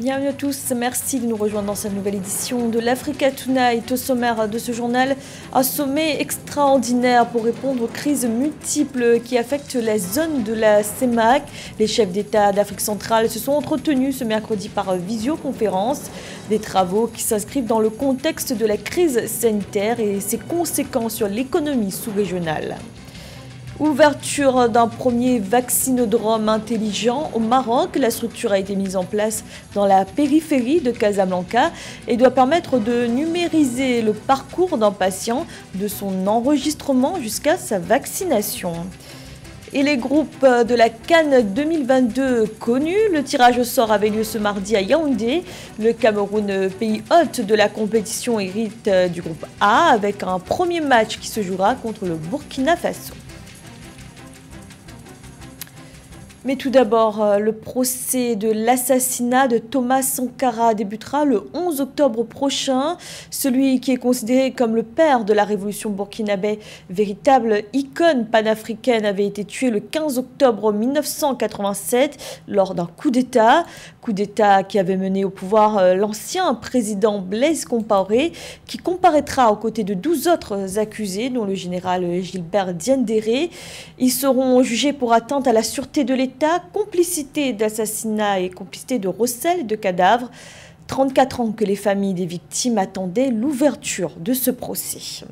Bienvenue à tous, merci de nous rejoindre dans cette nouvelle édition de l'Africa Tonight. Au sommaire de ce journal, un sommet extraordinaire pour répondre aux crises multiples qui affectent la zone de la CEMAC. Les chefs d'État d'Afrique centrale se sont entretenus ce mercredi par visioconférence. Des travaux qui s'inscrivent dans le contexte de la crise sanitaire et ses conséquences sur l'économie sous-régionale. Ouverture d'un premier vaccinodrome intelligent au Maroc. La structure a été mise en place dans la périphérie de Casablanca et doit permettre de numériser le parcours d'un patient de son enregistrement jusqu'à sa vaccination. Et les groupes de la CAN 2022 connus, le tirage au sort avait lieu ce mardi à Yaoundé. Le Cameroun, pays hôte de la compétition, hérite du groupe A avec un premier match qui se jouera contre le Burkina Faso. Mais tout d'abord, le procès de l'assassinat de Thomas Sankara débutera le 11 octobre prochain. Celui qui est considéré comme le père de la révolution burkinabé, véritable icône panafricaine, avait été tué le 15 octobre 1987 lors d'un coup d'État. Coup d'État qui avait mené au pouvoir l'ancien président Blaise Compaoré, qui comparaîtra aux côtés de 12 autres accusés, dont le général Gilbert Diendéré. Ils seront jugés pour atteinte à la sûreté de l'État, complicité d'assassinat et complicité de recel de cadavres. 34 ans que les familles des victimes attendaient l'ouverture de ce procès.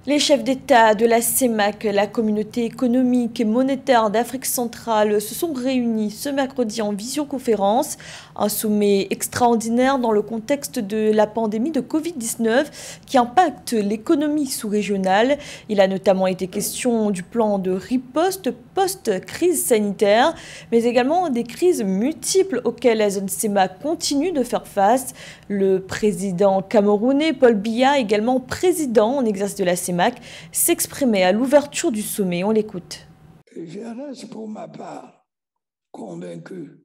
Les chefs d'État de la CEMAC, la communauté économique et monétaire d'Afrique centrale, se sont réunis ce mercredi en visioconférence. Un sommet extraordinaire dans le contexte de la pandémie de Covid-19 qui impacte l'économie sous-régionale. Il a notamment été question du plan de riposte post-crise sanitaire, mais également des crises multiples auxquelles la zone CEMAC continue de faire face. Le président camerounais Paul Biya, également président en exercice de la CEMAC, s'exprimait à l'ouverture du sommet. On l'écoute. Je reste pour ma part convaincu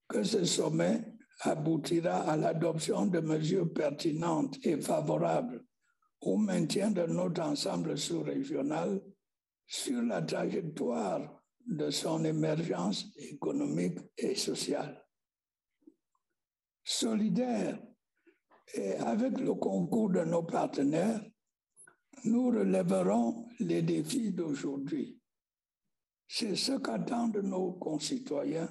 que ce sommet aboutira à l'adoption de mesures pertinentes et favorables au maintien de notre ensemble sous-régional sur la trajectoire de son émergence économique et sociale. Solidaire et avec le concours de nos partenaires, nous relèverons les défis d'aujourd'hui. C'est ce qu'attendent nos concitoyens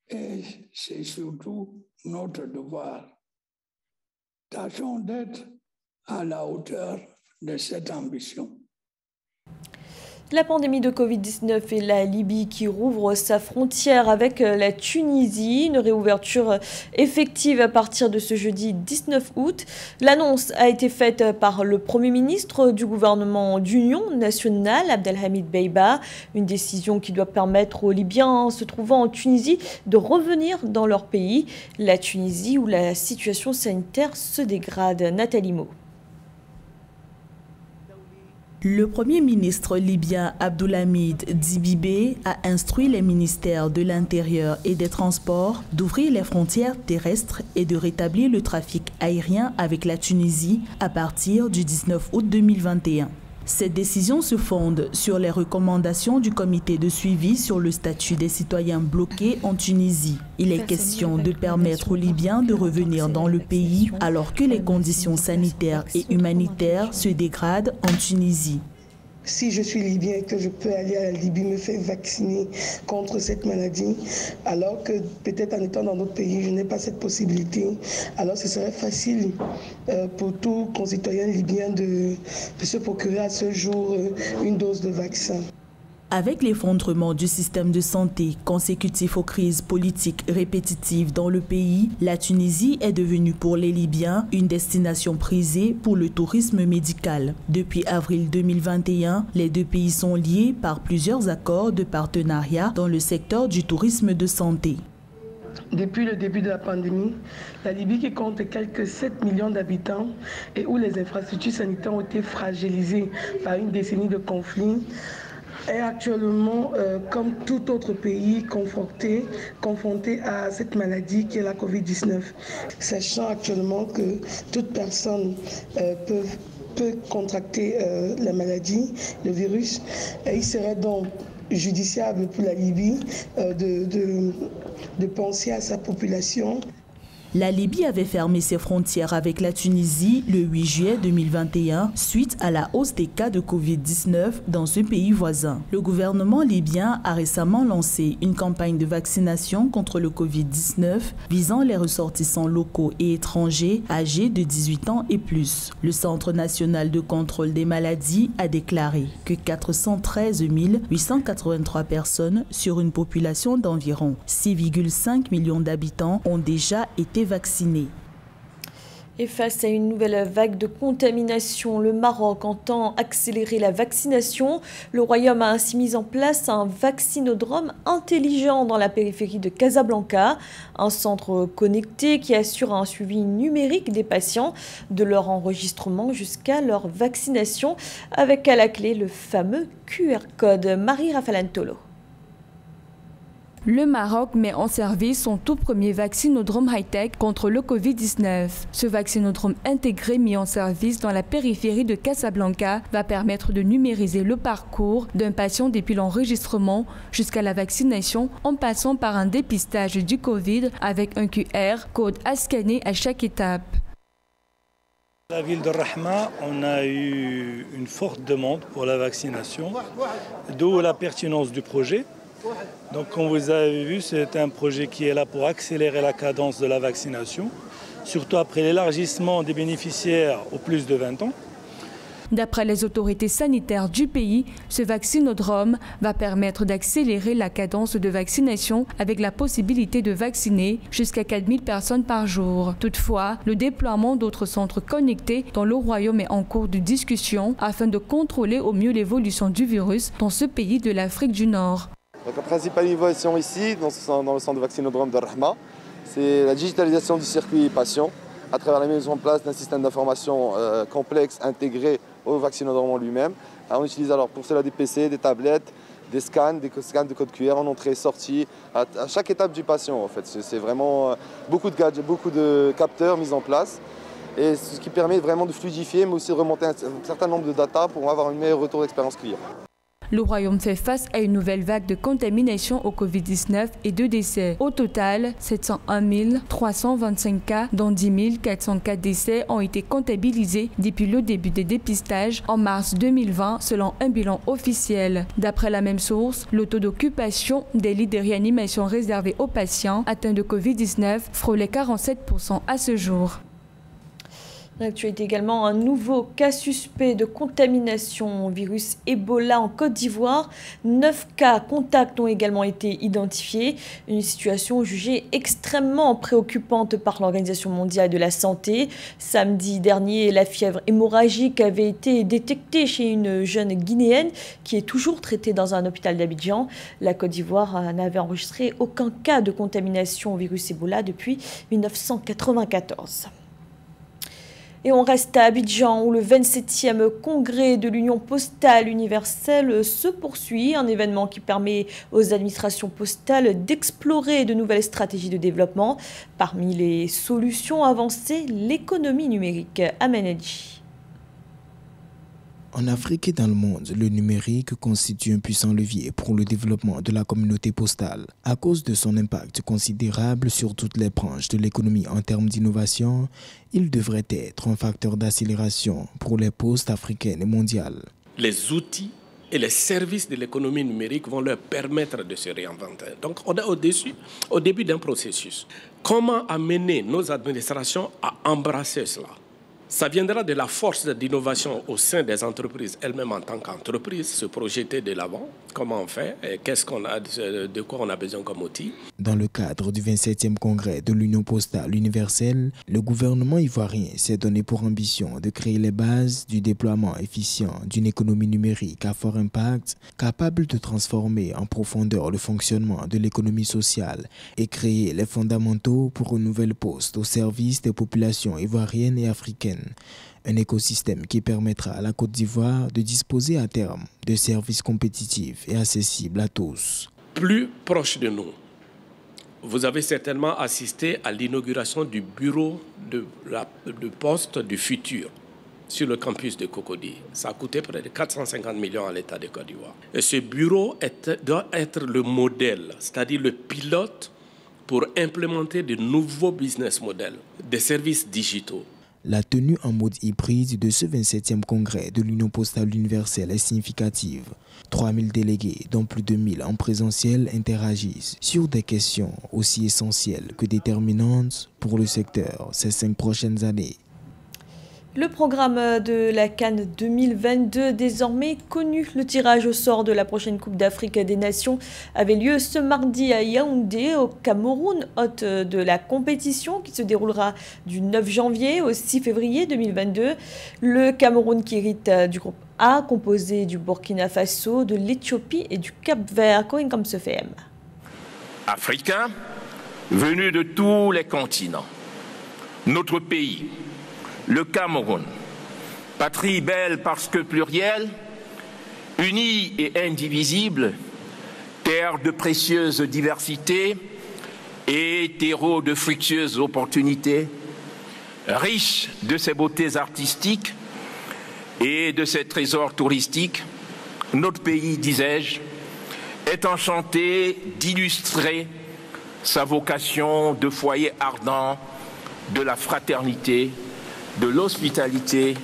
et c'est surtout notre devoir. Tâchons d'être à la hauteur de cette ambition. La pandémie de Covid-19 et la Libye qui rouvre sa frontière avec la Tunisie. Une réouverture effective à partir de ce jeudi 19 août. L'annonce a été faite par le Premier ministre du gouvernement d'Union nationale, Abdelhamid Beiba. Une décision qui doit permettre aux Libyens se trouvant en Tunisie de revenir dans leur pays. La Tunisie où la situation sanitaire se dégrade. Nathalie Mo. Le Premier ministre libyen Abdulhamid Dibibé a instruit les ministères de l'Intérieur et des Transports d'ouvrir les frontières terrestres et de rétablir le trafic aérien avec la Tunisie à partir du 19 août 2021. Cette décision se fonde sur les recommandations du comité de suivi sur le statut des citoyens bloqués en Tunisie. Il est question de permettre aux Libyens de revenir dans le pays alors que les conditions sanitaires et humanitaires se dégradent en Tunisie. Si je suis libyen et que je peux aller à la Libye me faire vacciner contre cette maladie, alors que peut-être en étant dans d'autres pays, je n'ai pas cette possibilité, alors ce serait facile pour tout concitoyen libyen de se procurer à ce jour une dose de vaccin. Avec l'effondrement du système de santé consécutif aux crises politiques répétitives dans le pays, la Tunisie est devenue pour les Libyens une destination prisée pour le tourisme médical. Depuis avril 2021, les deux pays sont liés par plusieurs accords de partenariat dans le secteur du tourisme de santé. Depuis le début de la pandémie, la Libye qui compte quelques 7 millions d'habitants et où les infrastructures sanitaires ont été fragilisées par une décennie de conflits, est actuellement, comme tout autre pays, confronté à cette maladie qui est la Covid-19. Sachant actuellement que toute personne peut contracter la maladie, le virus, il serait donc judiciable pour la Libye de penser à sa population. La Libye avait fermé ses frontières avec la Tunisie le 8 juillet 2021 suite à la hausse des cas de Covid-19 dans ce pays voisin. Le gouvernement libyen a récemment lancé une campagne de vaccination contre le Covid-19 visant les ressortissants locaux et étrangers âgés de 18 ans et plus. Le Centre national de contrôle des maladies a déclaré que 413 883 personnes sur une population d'environ 6,5 millions d'habitants ont déjà été vaccinés. Et face à une nouvelle vague de contamination, le Maroc entend accélérer la vaccination. Le Royaume a ainsi mis en place un vaccinodrome intelligent dans la périphérie de Casablanca, un centre connecté qui assure un suivi numérique des patients de leur enregistrement jusqu'à leur vaccination, avec à la clé le fameux QR code. Marie-Raphaël Tolo. Le Maroc met en service son tout premier vaccinodrome high-tech contre le Covid-19. Ce vaccinodrome intégré mis en service dans la périphérie de Casablanca va permettre de numériser le parcours d'un patient depuis l'enregistrement jusqu'à la vaccination en passant par un dépistage du Covid avec un QR code à scanner à chaque étape. À la ville de Rahma, on a eu une forte demande pour la vaccination, d'où la pertinence du projet. Donc, comme vous avez vu, c'est un projet qui est là pour accélérer la cadence de la vaccination, surtout après l'élargissement des bénéficiaires aux plus de 20 ans. D'après les autorités sanitaires du pays, ce vaccinodrome va permettre d'accélérer la cadence de vaccination avec la possibilité de vacciner jusqu'à 4000 personnes par jour. Toutefois, le déploiement d'autres centres connectés dans le Royaume est en cours de discussion afin de contrôler au mieux l'évolution du virus dans ce pays de l'Afrique du Nord. Donc, la principale innovation ici, dans le centre de vaccinodrome de Rahma, c'est la digitalisation du circuit patient à travers la mise en place d'un système d'information complexe intégré au vaccinodrome en lui-même. On utilise alors pour cela des PC, des tablettes, des scans de code QR en entrée et sortie à chaque étape du patient. En fait. C'est vraiment beaucoup de gadgets, beaucoup de capteurs mis en place. Et ce qui permet vraiment de fluidifier, mais aussi de remonter un certain nombre de data pour avoir un meilleur retour d'expérience client. Le Royaume fait face à une nouvelle vague de contamination au Covid-19 et de décès. Au total, 701 325 cas, dont 10 404 décès, ont été comptabilisés depuis le début des dépistages en mars 2020, selon un bilan officiel. D'après la même source, le taux d'occupation des lits de réanimation réservés aux patients atteints de Covid-19 frôlait 47% à ce jour. L'actualité également, un nouveau cas suspect de contamination au virus Ebola en Côte d'Ivoire. 9 cas contacts ont également été identifiés. Une situation jugée extrêmement préoccupante par l'Organisation mondiale de la santé. Samedi dernier, la fièvre hémorragique avait été détectée chez une jeune Guinéenne qui est toujours traitée dans un hôpital d'Abidjan. La Côte d'Ivoire n'avait enregistré aucun cas de contamination au virus Ebola depuis 1994. Et on reste à Abidjan où le 27e congrès de l'Union postale universelle se poursuit, un événement qui permet aux administrations postales d'explorer de nouvelles stratégies de développement. Parmi les solutions avancées, l'économie numérique. Amenedji. En Afrique et dans le monde, le numérique constitue un puissant levier pour le développement de la communauté postale. À cause de son impact considérable sur toutes les branches de l'économie en termes d'innovation, il devrait être un facteur d'accélération pour les postes africaines et mondiales. Les outils et les services de l'économie numérique vont leur permettre de se réinventer. Donc on est au début d'un processus. Comment amener nos administrations à embrasser cela ? Ça viendra de la force d'innovation au sein des entreprises elles-mêmes en tant qu'entreprises, se projeter de l'avant, comment on fait, et qu'est-ce qu'on a, de quoi on a besoin comme outil. Dans le cadre du 27e congrès de l'Union postale universelle, le gouvernement ivoirien s'est donné pour ambition de créer les bases du déploiement efficient d'une économie numérique à fort impact, capable de transformer en profondeur le fonctionnement de l'économie sociale et créer les fondamentaux pour une nouvelle poste au service des populations ivoiriennes et africaines. Un écosystème qui permettra à la Côte d'Ivoire de disposer à terme de services compétitifs et accessibles à tous. Plus proche de nous, vous avez certainement assisté à l'inauguration du bureau de poste du futur sur le campus de Cocody. Ça a coûté près de 450 millions à l'État de Côte d'Ivoire. Et ce bureau doit être le modèle, c'est-à-dire le pilote pour implémenter de nouveaux business models, des services digitaux. La tenue en mode hybride de ce 27e congrès de l'Union postale universelle est significative. 3000 délégués, dont plus de 1000 en présentiel, interagissent sur des questions aussi essentielles que déterminantes pour le secteur ces 5 prochaines années. Le programme de la CAN 2022, désormais connu, le tirage au sort de la prochaine Coupe d'Afrique des Nations avait lieu ce mardi à Yaoundé, au Cameroun, hôte de la compétition qui se déroulera du 9 janvier au 6 février 2022. Le Cameroun qui hérite du groupe A, composé du Burkina Faso, de l'Éthiopie et du Cap-Vert. Corinne Kamsefem. Africains, venus de tous les continents, notre pays, le Cameroun, patrie belle parce que plurielle, unie et indivisible, terre de précieuse diversité et terreau de fructueuses opportunités, riche de ses beautés artistiques et de ses trésors touristiques, notre pays, disais-je, est enchanté d'illustrer sa vocation de foyer ardent de la fraternité, de l'hospitalité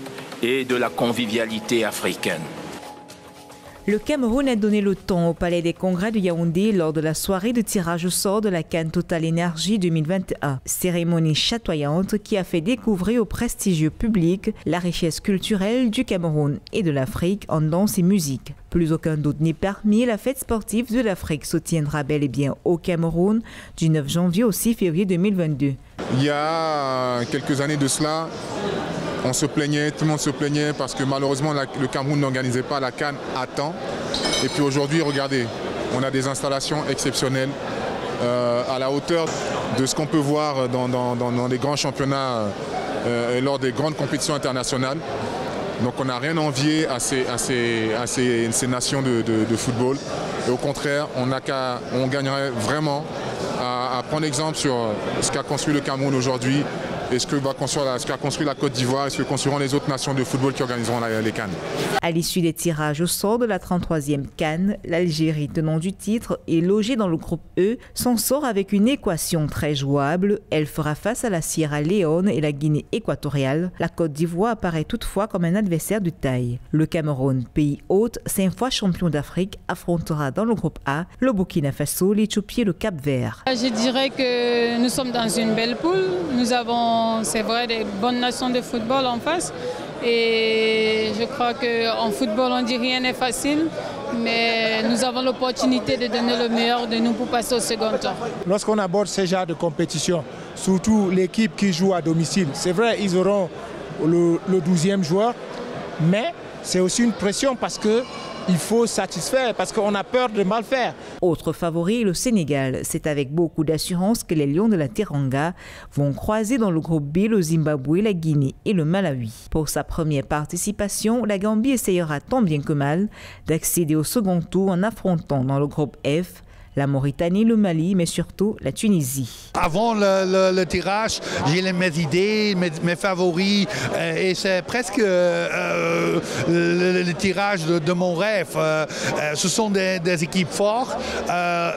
et de la convivialité africaine. Le Cameroun a donné le ton au Palais des Congrès de Yaoundé lors de la soirée de tirage au sort de la CAN Total Énergie 2021. Cérémonie chatoyante qui a fait découvrir au prestigieux public la richesse culturelle du Cameroun et de l'Afrique en danse et musique. Plus aucun doute n'est permis, la fête sportive de l'Afrique se tiendra bel et bien au Cameroun du 9 janvier au 6 février 2022. Il y a quelques années de cela, on se plaignait, tout le monde se plaignait parce que malheureusement le Cameroun n'organisait pas la CAN à temps. Et puis aujourd'hui, regardez, on a des installations exceptionnelles à la hauteur de ce qu'on peut voir dans les grands championnats et lors des grandes compétitions internationales. Donc on n'a rien à envier à ces nations de football. Et au contraire, on gagnerait vraiment à prendre exemple sur ce qu'a construit le Cameroun aujourd'hui et ce qu'a construit la Côte d'Ivoire et ce que construiront les autres nations de football qui organiseront les CAN. À l'issue des tirages au sort de la 33e CAN, l'Algérie, tenant du titre et logée dans le groupe E, s'en sort avec une équation très jouable. Elle fera face à la Sierra Leone et la Guinée équatoriale. La Côte d'Ivoire apparaît toutefois comme un adversaire de taille. Le Cameroun, pays hôte, 5 fois champion d'Afrique, affrontera dans le groupe A le Burkina Faso, l'Éthiopie et le Cap-Vert. Je dirais que nous sommes dans une belle poule. Nous avons, c'est vrai, des bonnes nations de football en face. Et je crois qu'en football, on dit rien n'est facile, mais nous avons l'opportunité de donner le meilleur de nous pour passer au second tour. Lorsqu'on aborde ce genre de compétition, surtout l'équipe qui joue à domicile, c'est vrai, ils auront le 12e joueur, mais c'est aussi une pression parce qu'il faut satisfaire, parce qu'on a peur de mal faire. Autre favori, le Sénégal. C'est avec beaucoup d'assurance que les Lions de la Teranga vont croiser dans le groupe B le Zimbabwe, la Guinée et le Malawi. Pour sa première participation, la Gambie essayera tant bien que mal d'accéder au second tour en affrontant dans le groupe F la Mauritanie, le Mali, mais surtout la Tunisie. Avant le tirage, j'ai mes idées, mes favoris, et c'est presque le tirage de mon rêve. Ce sont des équipes fortes,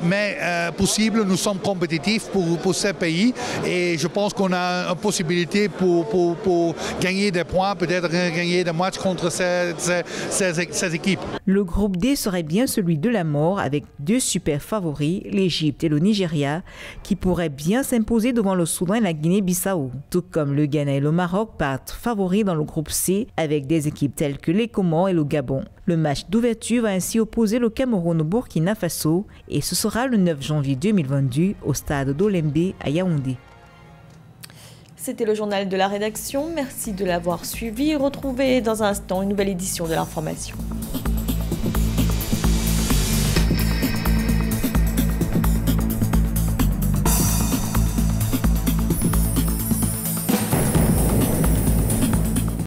mais possible, nous sommes compétitifs pour ces pays, et je pense qu'on a une possibilité pour gagner des points, peut-être gagner des matchs contre ces équipes. Le groupe D serait bien celui de la mort avec 2 super favoris, l'Égypte et le Nigeria, qui pourraient bien s'imposer devant le Soudan et la Guinée-Bissau. Tout comme le Ghana et le Maroc partent favoris dans le groupe C avec des équipes telles que les Comores et le Gabon. Le match d'ouverture va ainsi opposer le Cameroun au Burkina Faso et ce sera le 9 janvier 2022 au stade d'Olembe à Yaoundé. C'était le journal de la rédaction. Merci de l'avoir suivi. Retrouvez dans un instant une nouvelle édition de l'information.